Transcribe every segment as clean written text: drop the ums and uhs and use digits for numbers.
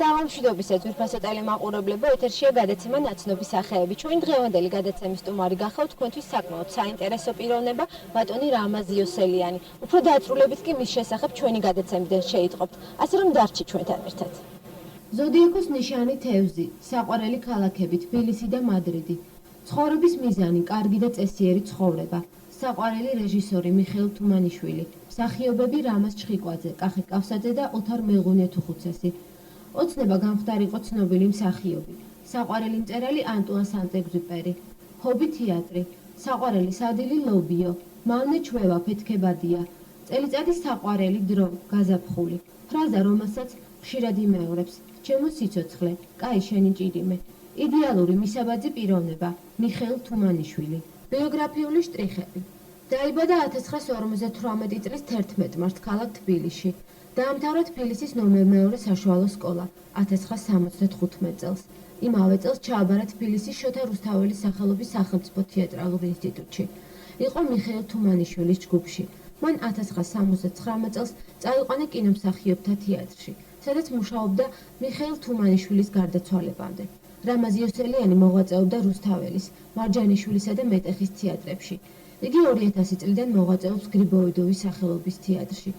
სალამ მშვიდობისა ძვირფასო ტელემაყურებლებო, ეთერშია გადაცემა ნაცნობი სახეები. ჩვენი დღევანდელი გადაცემის სტუმარი გახავთ თქვენთვის საკმაოდ საინტერესო პიროვნება ბატონი რამაზ იოსელიანი. უფრო დააწრულებით კი მის შესახებ ჩვენი გადაცემიდან შეიტყობთ. ასე რომ დარჩი ჩვენთან ერთად. ზოდიაქოს ნიშანი თევზი, საყვარელი ქალაქები თბილისი და მადრიდი. ცხოვრების მიზანი კარგი და წესიერი ცხოვრება. საყვარელი რეჟისორი მიხეილ თუმანიშვილი. მსახიობები რამაზ ჩხიკვაძე, კახი კავსაძე და ოთარ მელღუნიათუხუცესი. ოცნება გამხდარიყო ცნობილი მსახიობი. საყვარელი მწერალი ანტუან სანტ-ეგზუპერი. ჰობი თეატრი. საყვარელი სადილი ლობიო. მალნე ჩვევა ფეთქებადია. წელიწადის საყვარელი დრო გაზაფხული. ფრაზა რომელსაც ხშირად იმეორებს. ჩემო სიცოცხლე, კაი შენი ჭირიმე. იდეალური მისაბაძი პიროვნება მიხეილ თუმანიშვილი. ბიოგრაფიული შტრიხები. დაიბადა 1958 წლის 11 მარტს ქალაქ თბილისში. დაამთავრა თბილისის ნომერ-2 საშუალო სკოლა 1975 წელს. იმავე წელს ჩააბარა თბილისის შოთა რუსთაველის სახელობის სახელმწიფო თეატრალურ ინსტიტუტში. იყო მიხეილ თუმანიშვილის ჯგუფში. მან 1979 წელს წაიყვანა კინომსახიობთა თეატრში, სადაც მუშაობდა მიხეილ თუმანიშვილის გარდაცვალებამდე. რამაზ იოსელიანი მოღვაწეობდა რუსთაველის, მარჯანიშვილისა და მეტეხის თეატრებში. იგი 2000 წლიდან მოღვაწეობს გრიბოიდოვის სახელობის თეატრში.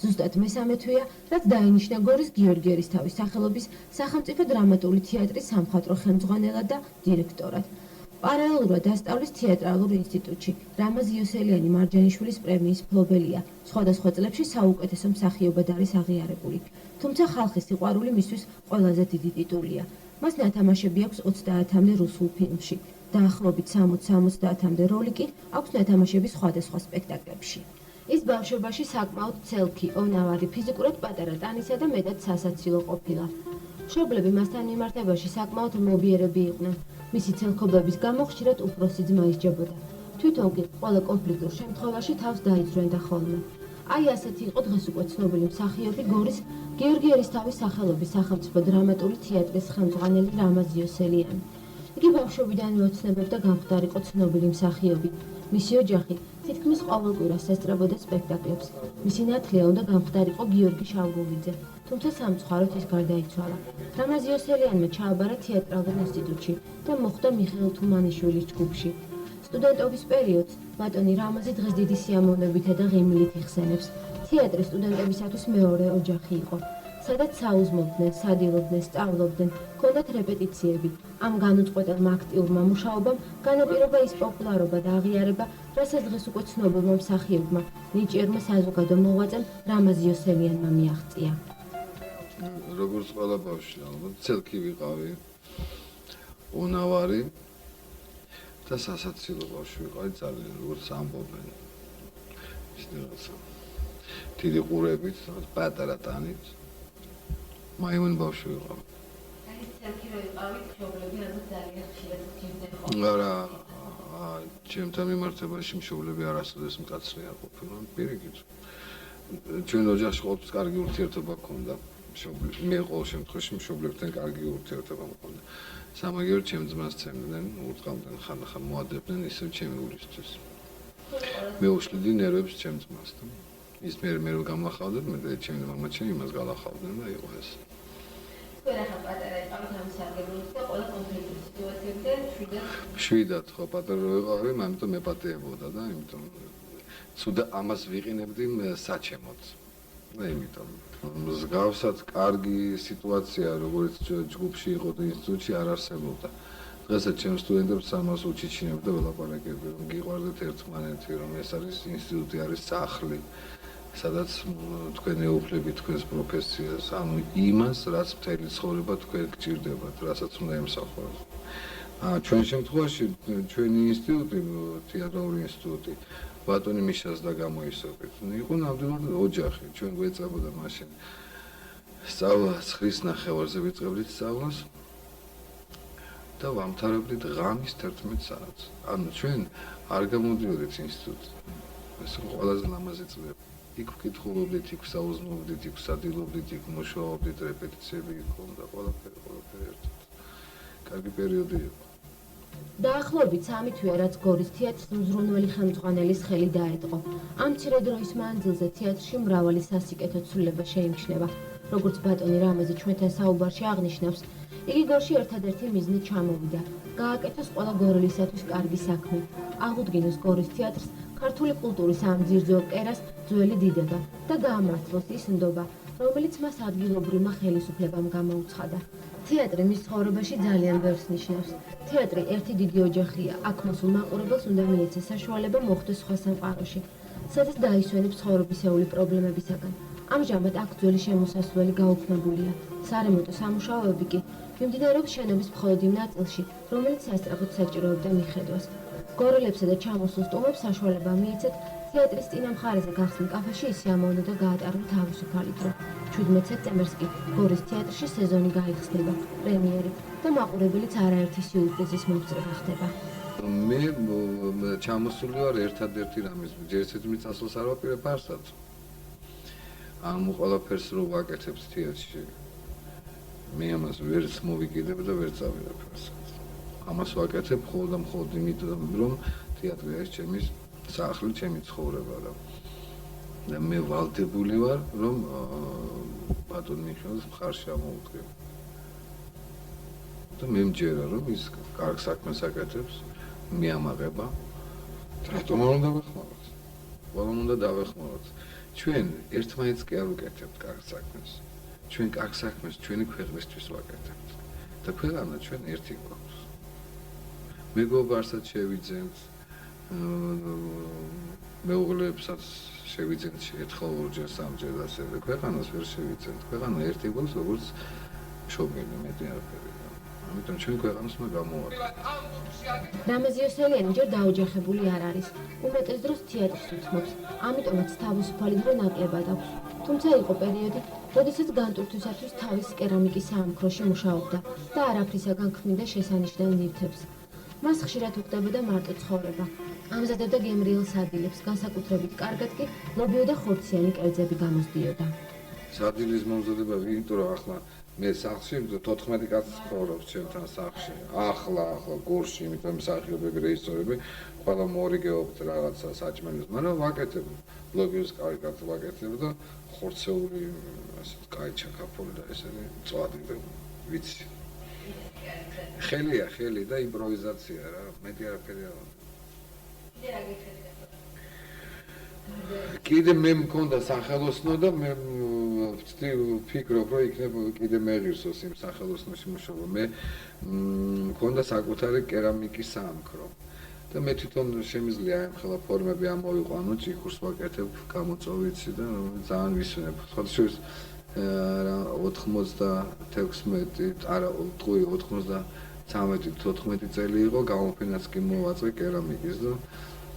ზუსტად მესამე თვეა, რაც დაინიშნა გორის გიორგი ერისთავის სახელობის სახელმწიფო დრამატული თეატრის სამხატვრო ხელმძღვანელად და დირექტორად. პარალელურად ასწავლის თეატრალურ ინსტიტუტში. რამაზ იოსელიანი მარჯანიშვილის პრემიის მფლობელია. სხვადასხვა წლებში საუკეთესო მსახიობად არის აღიარებული. თუმცა ხალხის სიყვარული მისთვის ყველაზე დიდი ტიტულია. მას ნათამაშები აქვს 30-მდე რუსულ ფილმში. დაახლოებით 60-70-მდე როლი კი აქვს ნათამაშების სხვადასხვა სპექტაკლებში. ის ბავშვობაში საკმაოდ ცელქი, ონავარი, ფიზიკურად პატარა ტანისა და მეტად სასაცილო ყოფილა. მშობლები მასთან მიმართებაში საკმაოდ მობიერები იყვნენ. მისი ცელქობების გამო ხშირად უფროსი ძმა ისჯებოდა. თვითონ კი ყველა კონფლიქტურ შემთხვევაში თავს დაიძვრენდა ხოლმე. აი ასეთი იყო დღეს უკვე ცნობილი მსახიობი გორის გიორგი ერისთავის სახელობის სახელმწიფო დრამატული თეატრის ხელმძღვანელი რამაზ იოსელიანი. იგი ბავშვობიდანვე ოცნებობდა გამხდარიყო ცნობილი მსახიობი. მისი ოჯახი თითქმის ყოველ კვირას ესწრებოდა სპექტაკლებს. მისი ნათლია უნდა გამხდარიყო გიორგი შავგულიძე, თუმცა სამწუხაროდ ის გარდაიცვალა. რამაზ იოსელიანმა ჩააბარა თეატრალურ ინსტიტუტში და მოხვდა მიხეილ თუმანიშვილის ჯგუფში. სტუდენტობის პერიოდს ბატონი რამაზი დღეს დიდი სიამოვნებითა და ღიმილით იხსენებს. თეატრი სტუდენტებისათვის მეორე ოჯახი იყო, სადაც საუზმობდნენ, სადილობდნენ, სწავლობდნენ, ჰქონდათ რეპეტიციები. ამ განუწყვეტელმა აქტიურმა მუშაობამ განაპირობა ის პოპულარობა და აღიარება, რასაც დღეს უკვე ცნობილმა მსახიობმა, ნიჭიერმა საზოგადო მოღვაწემ რამაზ იოსელიანმა მიაღწია. როგორც ყველა ბავშვი, ალბათ ცელქი ვიყავი, უნავარი და სასაცილო ბავშვი ვიყავი ძალიან, როგორც ამბობენ. ისინი დიდი ყურებით, პატარა ტანით. მაიმუნ ბავშვი ვიყავი. ცელქი რო იყავით, მშობლები ალბათ ძალიან ხშირად გიძდნენ ხოლმე. არა, ჩემთან მიმართებაში მშობლები არასოდეს მკაცრი არ ყოფილან, პირიქით. ჩვენ ოჯახში ყოველთვის კარგი ურთიერთობა ჰქონდა. მე ყოველ შემთხვევაში მშობლებთან კარგი ურთიერთობა მქონდა. სამაგიეროდ ჩემ ძმას ცემდნენ, ურტყამდნენ, ხანდახან მოადებდნენ ისევ ჩემი გულისთვის. მე უშლიდი ნერვებს ჩემ ძმას და ის მე რო გამლახავდნენ, მე და ჩემი მამა ჩემი იმას გალახავდნენ და იყო ეს. თქვენ ახლა პატარა იყავით ამ სარგებლობით და ყველა კონფლიქტური სიტუაციებიდან შვიდად ხო პატარა რო ვიყავი, ამიტომ მეპატიებოდა და ამიტომ ცუდა ამას ვიყინებდი საჩემოთ. და ამიტომ მსგავსად კარგი სიტუაცია, როგორც ჯგუფში იყო და ინსტიტუტში არ არსებობდა. დღესაც ჩემ სტუდენტებს ამას უჩიჩინებ და ველაპარაკები, რომ გიყვარდეთ ერთმანეთი, რომ ეს არის ინსტიტუტი, არის სახლი. სადაც თქვენ ეუფლებით თქვენს პროფესიას, ანუ იმას, რაც მთელი ცხოვრება თქვენ გჭირდებათ, რასაც უნდა ემსახუროთ. ჩვენ შემთხვევაში ჩვენი ინსტიტუტი, თეატრალური ინსტიტუტი, ბატონი მიშას და გამოისწრებით. იყო ნამდვილად ოჯახი, ჩვენ გვეწებოდა მაშინ სწავლას ხრის ნახევარზე ვიწყებდით სწავლას და ვამთავრებდით ღამის 11 საათს. ანუ ჩვენ არ გამოდიოდით ინსტიტუტში. ეს ყველაზე ლამაზი წლები. იქ ვკითხულობდით, იქ საუზმობდით, იქ სადილობდით, იქ მუშაობდით, რეპეტიციები ჰქონდა, ყველაფერი ერთად. კარგი პერიოდი იყო. დაახლოებით 3 თვეა, რაც გორის თეატრის მზრუნველი ხელმძღვანელის ხელი დაეტყო. ამ მცირე დროის მანძილზე თეატრში მრავალი სასიკეთო ცვლილება შეიმჩნევა. როგორც ბატონი რამაზი ჩვენთან საუბარში აღნიშნავს, იგი გორში ერთადერთი მიზნით ჩამოვიდა. გააკეთოს ყველა გორელისათვის კარგი საქმე. აღუდგინოს გორის თეატრს, ქართული კულტურის ამ ძირძო კერას ძველი დიდება და გაამართლოს ის ნდობა, რომელიც მას ადგილობრივმა ხელისუფლებამ გამოუცხადა. თეატრი მის ცხოვრებაში ძალიან ბევრს ნიშნავს. თეატრი ერთი დიდი ოჯახია, აქ მოსულ მაყურებელს უნდა მიეცეს საშუალება მოხვდეს სხვა სამყაროში, სადაც დაისვენებს ცხოვრებისეული პრობლემებისაგან. ამჟამად აქ ძველი შემოსასვლელი გაუქმებულია. სარემონტო სამუშაოები კი მიმდინარეობს შენობის მხოლოდ იმ ნაწილში, რომელიც სასწრაფოდ საჭიროებდა მიხედვას. გორელებსა და ჩამოსულ სტუმრებს საშუალება მიეცეთ თეატრის წინა მხარეზე გახსნილ კაფეში ისიამოვნო და გაატარონ თავისუფალი დრო. 17 სექტემბერს კი გორის თეატრში სეზონი გაიხსნება, პრემიერით და მაყურებელიც არაერთი სიურპრიზის მომსწრე ხდება. მე ჩამოსული ვარ ერთადერთი რამის, ჯერჯერობით მიწასვლას არ ვაპირებ არსად. ამ ყველაფერს რო ვაკეთებთ თეატრში. მე ამას ვერც მოვიკიდებ და ვერც ავიღებ არსად. ამას ვაკეთებ მხოლოდ და მხოლოდ იმიტომ, რომ თეატრი არის ჩემი სახლი, ჩემი ცხოვრება და მე ვალდებული ვარ, რომ ბატონ მიხეილს მხარში ამოვუდგებ. და მე მჯერა, რომ ის კარგ საქმეს აკეთებს, მიამაღება. რატომ არ უნდა დავეხმაროთ? ყველამ უნდა დავეხმაროთ. ჩვენ ერთმანეთს კი არ ვუკეთებთ კარგ საქმეს. ჩვენ კარგ საქმეს ჩვენი ქვეყნისთვის ვაკეთებთ. და ქვეყანა ჩვენ ერთი გვაქვს. მეგობარსაც შევიძენთ, მეუღლეებსაც შევიძენთ ერთხელ ორჯერ სამჯერ და ასე. ქვეყანას ვერ შევიძენთ. ქვეყანა ერთი გვაქვს, როგორც მშობელი, მეტი არაფერი. ამიტომ ჩვენ ქვეყანას უნდა გამოვარდნოთ. რამაზი იოსელიანი ჯერ დაოჯახებული არ არის. უმეტეს დროს თეატრს უთმობს, ამიტომაც თავისუფალი დრო ნაკლებად აქვს. თუმცა იყო პერიოდი, როდესაც განტვირთვისათვის თავის კერამიკის საამქროში მუშაობდა და არაფრისაგან ქმნიდა შესანიშნავ ნივთებს. მას ხშირად უხდებოდა მარტო ცხოვრება. ამზადებდა გემრიელ სადილებს, განსაკუთრებით კარგად კი ლობიო და ხორციანი კერძები გამოსდიოდა. სადილის მომზადება, იმიტომ რომ ახლა მე სახლში 14 კაცი ცხოვრობს ჩემთან სახლში. ახლა გორში, იმიტომ მსახიობები, რეჟისორები ყველა მორიგეობთ რაღაცა საჭმელს, მაგრამ ვაკეთებ ლობიოს კარგად ვაკეთებ და ხორცეული ასეთ კაი ჩაკაფული და ესენი წვადი და ვიცი. ხელი და იმპროვიზაცია რა, მეტი არაფერი არ არის. კიდე მე მქონდა სახელოსნო და მე ვფიქრობ, რომ იქნება კიდე მეღირსოს იმ სახელოსნოში მუშაობა. მე მქონდა საკუთარი კერამიკის საამქრო. და მე თვითონ შემიძლია ამ ხელა ფორმები ამოვიყვანო, ჭიქურს ვაკეთებ, გამოწოვიცი და ძალიან ვისვენებ. ხოდშის 96 არა 93-14 წელი იყო, გამოფენაც კი მოვაწყე კერამიკის და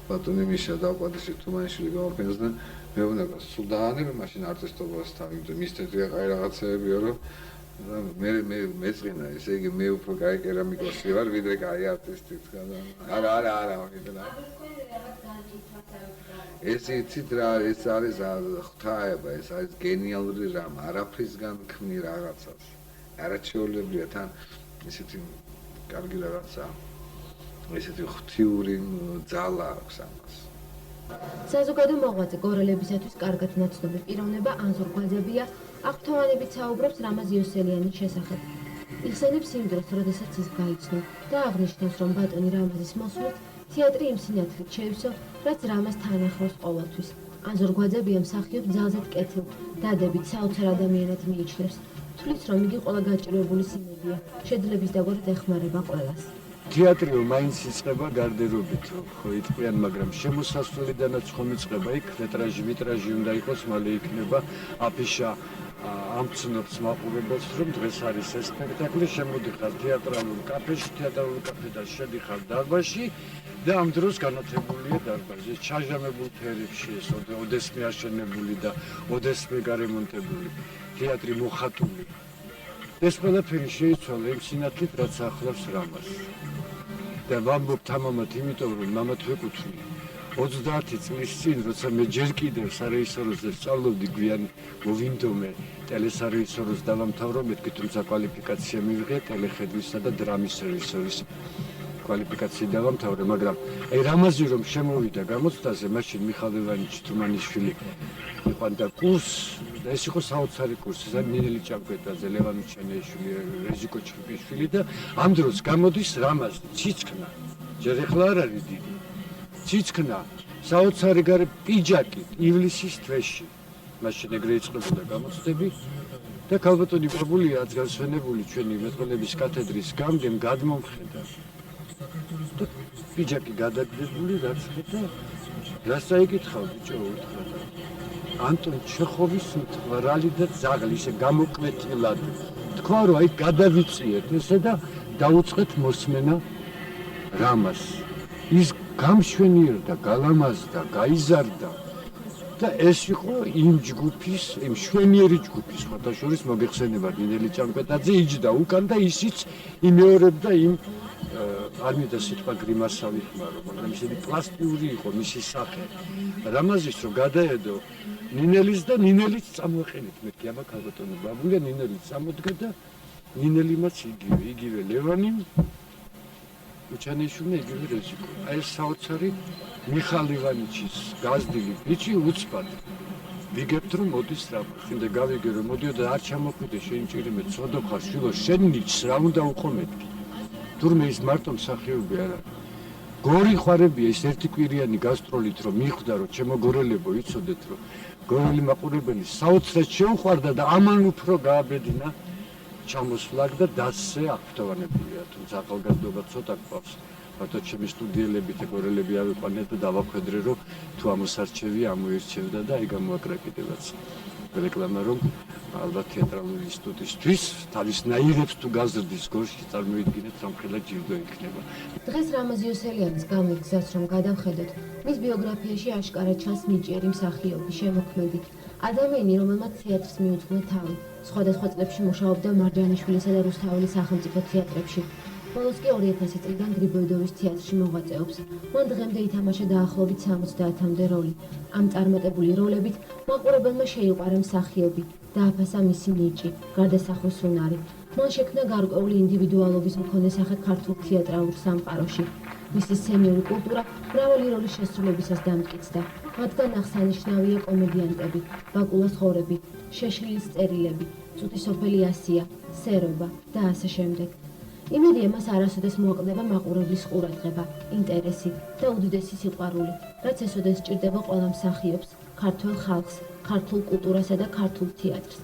ბატონი მიშა დავყადის თუმანიშვილი გამოფენას და მეუბნება სულ დაანებ მაშინ არტისტობასთან, იმიტომ ის თეთრი კაი რაღაცეებია, რომ მე მეწყინა, ესე იგი მე უფრო კაი კერამიკოსი ვარ, ვიდრე კაი არტისტი თქვა და არა, ვიდრე. ეს იცით რა, ეს არის ღვთაება, ეს არის გენიალური რამ, არაფრისგან ქმნი რაღაცას. არაჩვეულებრივია თან ისეთი კარგი რაღაცა. ესეთი ღვთიური ძალა აქვს ამას. საზოგადო მოღვაწე გორელებისათვის კარგად ნაცნობი პიროვნება ანზორ-გვაძებია აღფრთოვანებით საუბრობს რამაზ იოსელიანის შესახებ. იხსენებს იმ დროს, როდესაც ის გაიცნო და აღნიშნავს, რომ ბატონი რამაზის მოსვლით თეატრი იმ სინათლით შეივსო, რაც რამაზ თან ახლავს ყოველთვის. ანზორ-გვაძებია მსახიობს ძალზედ კეთილ, დადებით, საოცარ ადამიანად მიიჩნევს. თვლის, რომ იგი ყველა გაჭირვებული სიმებია, შედლების დაგვარად ეხმარება ყველას. თეატრიო მაინც იწყება გარდერობით, ხო იტყვიან, მაგრამ შემოსასვლელიდანაც ხომ იწყება იქ ვიტრაჟი უნდა იყოს, მალე იქნება აფიშა ამცნობს მაყურებელს, რომ დღეს არის ეს სპექტაკლი, შემოდიხარ თეატრალურ კაფედან შედიხარ დარბაზში და ამ დროს განათებულია დარბაზი, ჩაჟამებულ ფერებში, ეს ოდესმე აშენებული და ოდესმე გარემონტებული, თეატრი მოხატული. ეს ყველაფერი შეიცვალა იმ სინათლით, რაც ახლავს რამას. და ვამბობ თამამად, იმიტომ რომ მამად ვეკუთვნი 30 წლის წინ, როცა მე ჯერ კიდევ სარეჟისოროზე სწავლობდი, გვიან მოვინდომე ტელესარეჟისოროს დავამთავრო, მეთქი თუმცა კვალიფიკაცია მივიღე ტელეხედვისა და დრამის რეჟისორის. კვალიფიკაციით დავამთავრე, მაგრამ აი რამაზი რომ შემოვიდა გამოცდაზე, მაშინ მიხალევანი თუმანიშვილი იყო და კურს და ეს იყო საოცარი კურსი, ნინელი ჭაკვეტაძე, ლევან ჩენეიშვილი, რეზიკო ჩხიკვიშვილი და ამ დროს გამოდის რამაზი, ციცქნა. ჯერ ახლა არ არის დიდი. ციცქნა, საოცარი გარე პიჯაკი ივლისის თვეში. მაშინ ეგრე იწყებოდა გამოცდები და ქალბატონი პრობულია რაც განსვენებული ჩვენი მეტყველების კათედრის გამგემ გადმომხედა. და პიჯაკი გადაგდებული რაც ხედა, რას წაიკითხავ ბიჭო უთხრა. ანტონ ჩეხოვის მტვრალი და ძაღლი ისე გამოკვეთილად. თქვა რომ აი გადავიწიეთ ესე და დაუწყეთ მოსმენა რამას. ის გამშვენიერდა, გალამაზდა, გაიზარდა და ეს იყო იმ ჯგუფის, იმ შვენიერი ჯგუფის ხოთაშორის მოგეხსენება ნინელი ჭამპეტაძე იჯდა უკან და ისიც იმეორებდა იმ არ მინდა სიტყვა გრიმასავი ხმარო, მაგრამ ისეთი პლასტიკური იყო მისი სახე. რამაზის რომ გადაედო ნინელის და ნინელიც წამოეყენით მეთქი ამა ქალბატონო ბაბულია ნინელიც წამოდგა და ნინელიმაც იგივე ლევანი უჩანიშვილი იგივე რეზიკო. აი ეს საოცარი მიხალ ივანიჩის გაზრდილი ბიჭი უცბად ვიგებთ რომ მოდის რამას. კიდე გავიგე რომ მოდიოდა არ ჩამოხვიდე შენ ჭირიმე ცოდოხარ შვილო შენ ნიჩს რა უნდა უყო მეთქი. თურმე ის მარტო მსახიობი არა. გორი ხარებია ეს ერთი კვირიანი გასტროლით რომ მიხვდა რომ ჩემო გორელებო იცოდეთ რომ გორელი მაყურებელი საოცრად შეუყვარდა და ამან უფრო გააბედინა ჩამოსვლაგ და დასზე აქტოვანებულია თუმცა ახალგაზრდობა ცოტა გვყავს მარტო ჩემი სტუდიელებით გორელები ავიყვანეთ და დავახვედრე რომ თუ ამოსარჩევია ამოირჩევდა და აი გამოაკრაკიდებაც რეკლამა რომ ალბათ თეატრალური ინსტიტუტისთვის თავის ნაირებს თუ გაზრდის გორში წარმოიდგინეთ სამხელა ჯილდო იქნება. დღეს რამაზ იოსელიანის გამიგზას რომ გადავხედოთ, მის ბიოგრაფიაში აშკარად ჩანს ნიჭიერი მსახიობი, შემოქმედი, ადამიანი, რომელმაც თეატრს მიუძღვნა თავი. სხვადასხვა წლებში მუშაობდა მარჯანიშვილისა და რუსთაველის სახელმწიფო თეატრებში. ბოლოს კი 2000 წლიდან გრიბოედოვის თეატრში მოღვაწეობს. მან დღემდე ითამაშა დაახლოებით 70-მდე როლი. ამ წარმატებული როლებით მაყურებელმა შეიყვარა მსახიობი, დააფასა მისი ნიჭი, გარდასახვის უნარი. მან შექმნა გარკვეული ინდივიდუალობის მქონე სახე ქართულ თეატრალურ სამყაროში. მისი სცენური კულტურა მრავალი როლის შესრულებისას დამტკიცდა. მათგან აღსანიშნავია კომედიანტები, ბაკულას ხორები, შეშლილის წერილები, წუთი სოფელი ასია, სერობა და ასე შემდეგ. იმედია მას არასოდეს მოაკლდება მაყურებლის ყურადღება, ინტერესი და უდიდესი სიყვარული, რაც ესოდეს სჭირდება ყველა მსახიობს, ქართველ ხალხს, ქართულ კულტურასა და ქართულ თეატრს.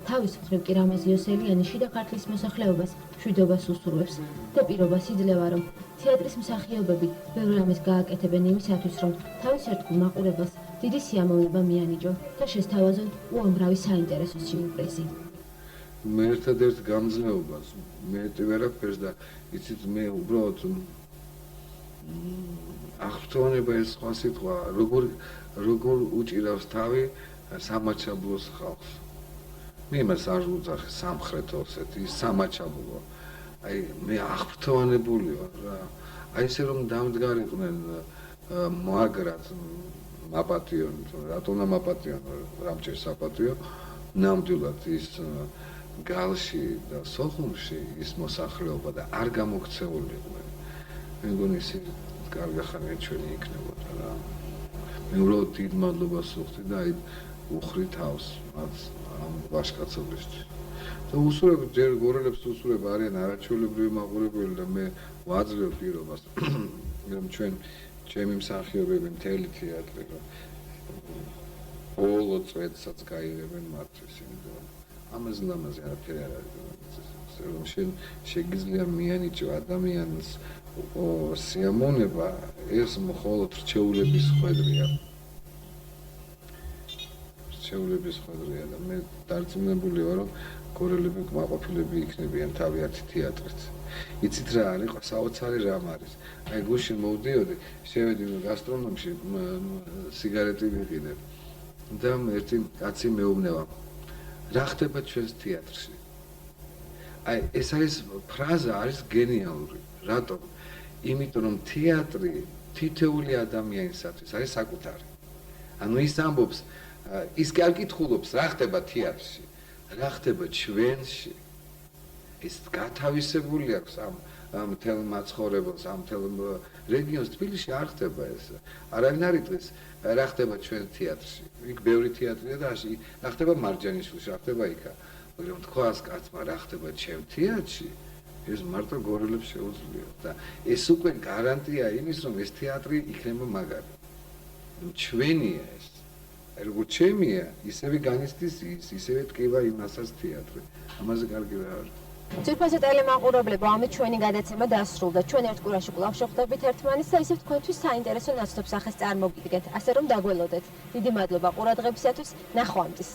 თავის მხრივ კი რამაზ იოსელიანი შიდა ქართლის მოსახლეობას მშვიდობას უსურვებს და პირობას იძლევა, რომ თეატრის მსახიობები ბევრ რამეს გააკეთებენ იმისათვის, რომ თავის ერთგულ მაყურებელს დიდი სიამოვნება მიანიჭონ და შესთავაზონ უამრავი საინტერესო სიურპრიზი. მე ერთადერთ გამძლეობას მეტი ვერაფერს და იცით მე უბრალოდ აღფრთოვანება ეს სხვა სიტყვა როგორ უჭირავს თავი სამაჩაბლოს ხალხს. მე იმას არ ვუძახე სამხრეთ ოსეთის სამაჩაბლო. აი მე აღფრთოვანებული ვარ რა. აი ესე რომ დამდგარიყვნენ მოაგრად მაპატიონ, რატომ მაპატიონ, რამჭერ საპატიო, ნამდვილად ის გალში და სოხუმში ის მოსახლეობა და არ გამოქცეულიყვნენ. მე მგონი ისე კარგი ხანია ჩვენი იქნებოდა რა. მე უბრალოდ დიდ მადლობას ვუხდი და აი უხრი თავს მათ ამ ვაჟკაცობისთვის. და უსურებ ჯერ გორელებს უსურებ არიან არაჩვეულებრივი მაყურებელი და მე ვაძლევ პირობას რომ ჩემი მსახიობები მთელი თეატრი რომ ბოლო წვეთსაც გაიღებენ მათთვის იმიტომ ამაზე ლამაზე არაფერი არ არის რომ შეგიძლია მიანიჭო ადამიანს სიამოვნება ეს მხოლოდ რჩეულების ხვედრია და მე დარწმუნებული ვარ რომ გორელები კმაყოფილები იქნებიან თავიანთი თეატრით. იცით რა არის საოცარი რამ არის. აი გუშინ მოვდიოდი, შევედი გასტრონომში სიგარეტი ვიყიდე და ერთი კაცი მეუბნება რა ხდება ჩვენს თეატრში. აი ეს არის ფრაზა არის გენიალური. რატომ? იმიტომ რომ თეატრი თითოეული ადამიანისათვის არის საკუთარი. ანუ ის ამბობს ის კი არ კითხულობს რა ხდება თეატრში, რა ხდება ჩვენში. ეს გათავისებული აქვს ამ მთელ მაცხოვრებელს, ამ მთელ რეგიონს თბილისში არ ხდება ეს. არავინ არ იტყვის რა ხდება ჩვენ თეატრში. იქ ბევრი თეატრია და რა ხდება მარჯანიშვილში, რა ხდება იქა. მაგრამ თქვას კაცმა რა ხდება ჩემ თეატრში, ეს მარტო გორელებს შეუძლია და ეს უკვე გარანტია იმის, რომ ეს თეატრი იქნება მაგარი. ჩვენია ეს. როგორც ჩემია, ისევე განიცდის ის, ისევე ტკივა იმასაც თეატრი. ამაზე კარგი რა არის. ძვირფასო ტელემაყურებლებო, ამით ჩვენი გადაცემა დასრულდა. ჩვენ ერთ კვირაში კვლავ შევხვდებით ერთმანეთს და ისევ თქვენთვის საინტერესო ნაცნობ სახეს წარმოგიდგენთ, ასე რომ დაგველოდეთ. დიდი მადლობა ყურადღებისათვის. ნახვამდის.